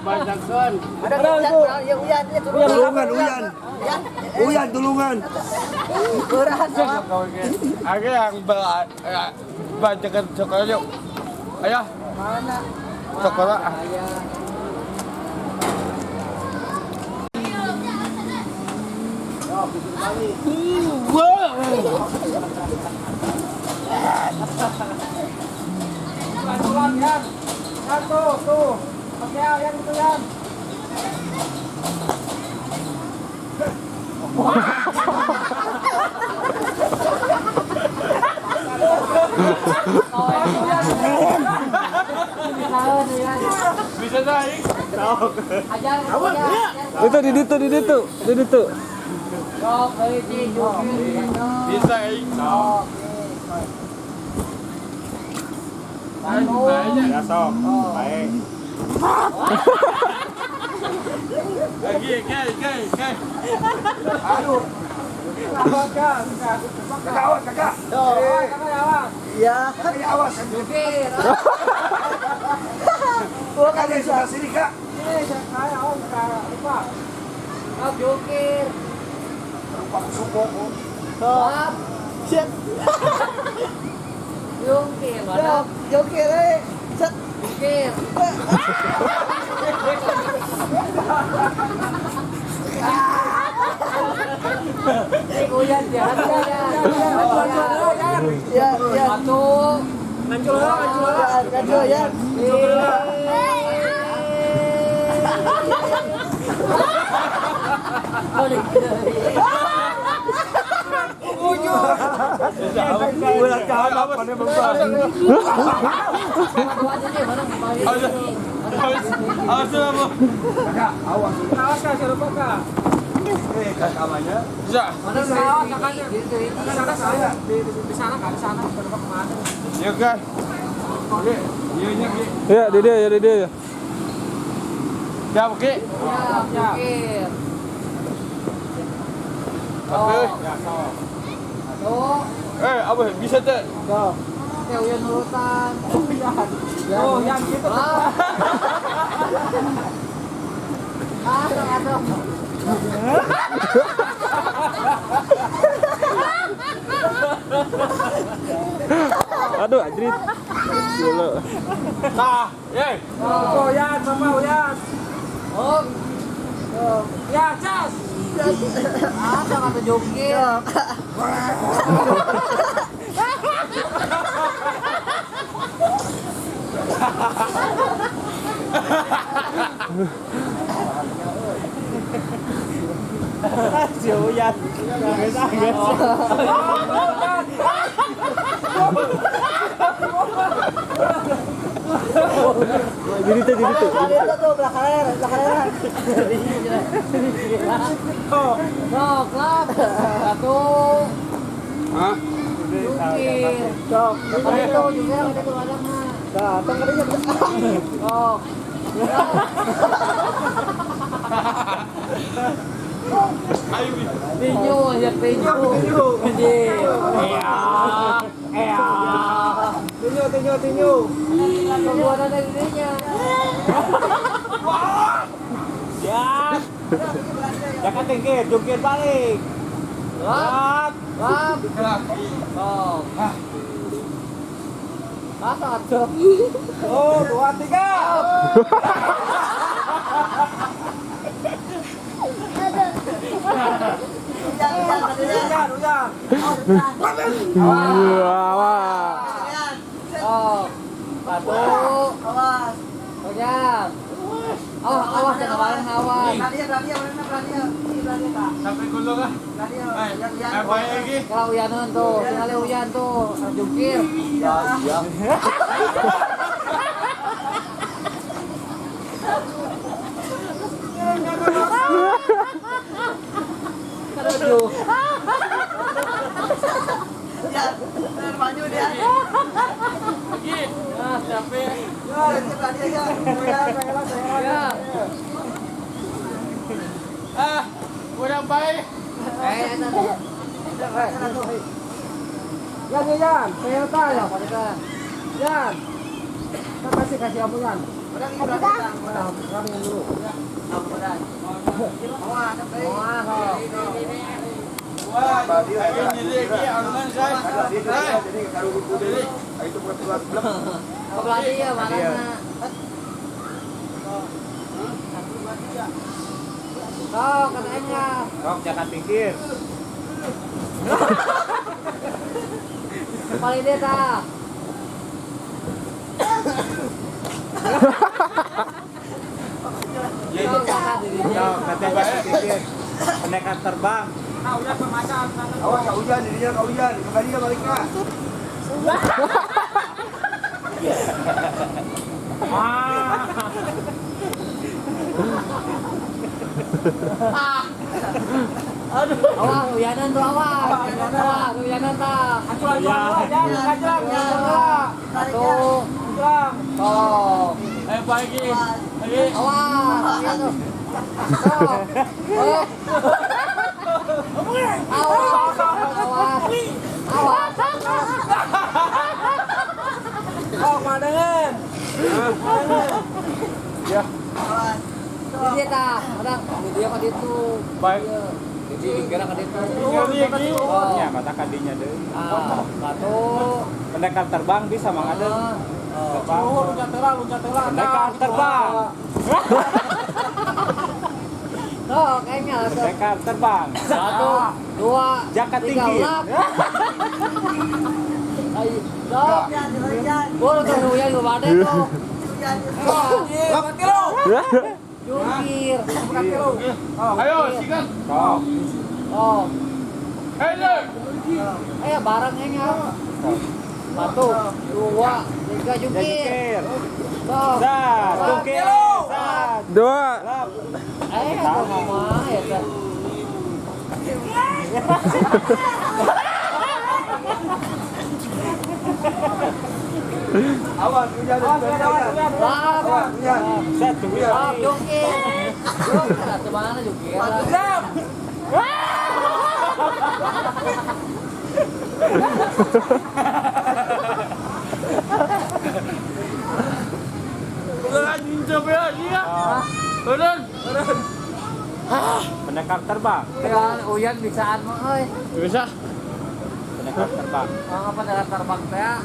Banyakan. Ada uyan. Uyan tulungan. Ada yang banyakan sekolah yuk. Ayah. Mana? Sekolah. Pelan ya. Tuh. Pakai yang itu yang. Bisa naik. Itu di situ. Bisa naik. Ya sok. Baik. Lagi, kai. Aduh. Kakak. Iya. Awas. Jukir. Kalian sebelah sini kak. Saya lupa. Jukir. Stop. Shit. Jukir. Jukir. Set. Jukir. Uyan ya. Ya. Satu. Kancul ya. Udah kawan apa nih bang? Awas kak, suruh kak. Kamarnya. Bisa. Mana kakaknya? Di sana kemana? Ya kan. Oke. Ya, di dia ya. Ya oke. Ya, Jukir. Oke. Satu. Apa bisa tuh? Uyan urutan. Oh, yang gitu. Aduh. Aduh, anjrit. Dulu. Nah, yey. Oh, Uyan, sama Uyan. Oh. Ya, cas. Apa kata Jukir? Uyan. Di situ. Tuh, belakang. Klap. Satu. Hah? Jukir. Itu juga ada keluarga mah. Datang katanya. Oh. Ayo bi. Pinyu. Tinju. Keluaran dari dirinya. Jangan tinggi, jungkir balik. Lap. Oh. Satu. Oh, 2, 3. Oh. Satu. Awas. Ojak. Awas jangan bareng awas. Sampai gulung ah. Apa lagi? Kalau Uyanan tuh, tinggalnya Uyan tuh, Jukir. Aduh. Ya, maju dia. Lagi. Ah, capek. Ya. Kurang baik. Yan, saya tayo. Yan. Kita kasih amunan. Orang ini berarti kan. Orang dulu. Wah, sampai. Wah, jadi online saya. Jadi kalau buku dulu, itu buat blok. Pelatih ya malahnya. Oh, katanya. Kok jangan pinggir. Paling dia tak. Kok katanya jangan pinggir. Pendekar terbang. Kau udah pemasan. Awas kau hujan, dirinya kau hujan. Kembali dia balik kak. Awas, hujanan tuh awas. Awas, hujanan tak. Satu. Oh. Ayo pagi. Lagi. Awas. Iya tuh. Awas. Awas. Awas. Oh, madengan. Ya. Dia tak. Ada dia kan itu. Baik. Jadi gerak kan itu. Ya, kata kadinya deh. Satu. Pendekar terbang bisa mangade. Terbang. Loncat telah. Pendekar terbang. Tuh, kayaknya. Pendekar terbang. Satu, dua, Jakat tiga, tinggi. ulap. Ayo, dong. Boleh tuh hujan lu badai tuh. Jungkir. Ayo, sikat. Kok. Oh, Ayo. ayo barangnya. Satu, dua, tiga jungkir. Jungkir. Tuh. Sat, jungkir. Sat. Dua. Lap. Ayo, mama ya kan. Awas hujan. Lap. Sat, jungkir. Lap, jungkir. Jungkir, kemana jungkir? Udah anjing coba lagi ya. Turun. Pendekar terbang. Ya, hujan bisaan mah euy. Bisa. Pendekar terbang. Apa dalam terbang teh?